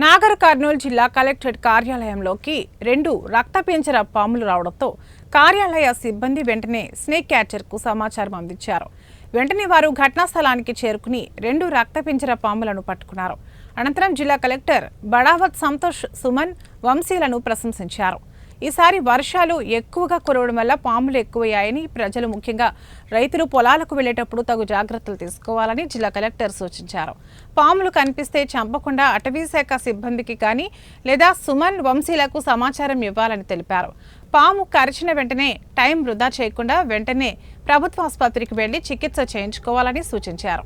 నాగర్ కర్నూలు జిల్లా కలెక్టరేట్ కార్యాలయంలోకి 2 రక్తపింజర పాములు రావడంతో కార్యాలయ సిబ్బంది వెంటనే స్నేక్ క్యాచర్కు సమాచారం అందించారు. వెంటనే వారు ఘటనా స్థలానికి చేరుకుని 2 రక్తపింజర పాములను పట్టుకున్నారు. అనంతరం జిల్లా కలెక్టర్ బడావత్ సంతోష్ సుమన్ వంశీలను ప్రశంసించారు. ఈసారి వర్షాలు ఎక్కువగా కురవడం వల్ల పాములు ఎక్కువయ్యాయని, ప్రజలు ముఖ్యంగా రైతులు పొలాలకు వెళ్లేటప్పుడు తగు జాగ్రత్తలు తీసుకోవాలని జిల్లా కలెక్టర్ సూచించారు. పాములు కనిపిస్తే చంపకుండా అటవీశాఖ సిబ్బందికి కానీ లేదా సుమన్ వంశీలకు సమాచారం ఇవ్వాలని తెలిపారు. పాము కరిచిన వెంటనే టైం వృధా చేయకుండా వెంటనే ప్రభుత్వ ఆసుపత్రికి వెళ్లి చికిత్స చేయించుకోవాలని సూచించారు.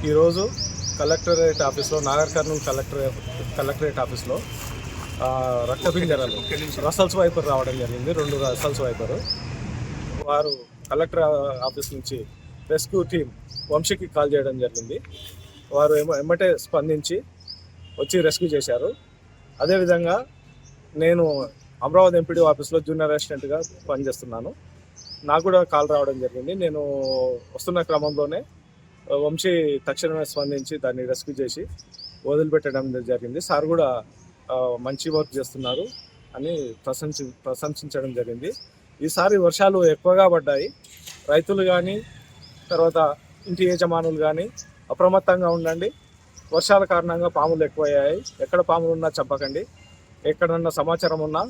ఈరోజు కలెక్టరేట్ ఆఫీస్లో నాగర్ కర్నూలు కలెక్టరేట్ ఆఫీస్లో రక్తపింజరాలు రసల్స్ వైపర్ రావడం జరిగింది. 2 రసల్స్ వైపర్ వారు కలెక్టర్ ఆఫీస్ నుంచి రెస్క్యూ టీం వంశీకి కాల్ చేయడం జరిగింది. వారు ఎమ్మటే స్పందించి వచ్చి రెస్క్యూ చేశారు. అదేవిధంగా నేను అమరావతి ఎంపీడీ ఆఫీస్లో జూనియర్ అసిస్టెంట్గా పనిచేస్తున్నాను. నాకు కూడా కాల్ రావడం జరిగింది. నేను వస్తున్న క్రమంలోనే వంశీ తక్షణమే స్పందించి దాన్ని రెస్క్యూ చేసి వదిలిపెట్టడం జరిగింది. సార్ కూడా మంచి వర్క్ చేస్తున్నారు అని ప్రశంసించడం జరిగింది. ఈసారి వర్షాలు ఎక్కువగా పడ్డాయి. రైతులు కానీ తర్వాత ఇంటి యజమానులు కానీ అప్రమత్తంగా ఉండండి. వర్షాల కారణంగా పాములు ఎక్కువయ్యాయి. ఎక్కడ పాములు ఉన్నా చంపకండి. ఎక్కడన్నా సమాచారం ఉన్నా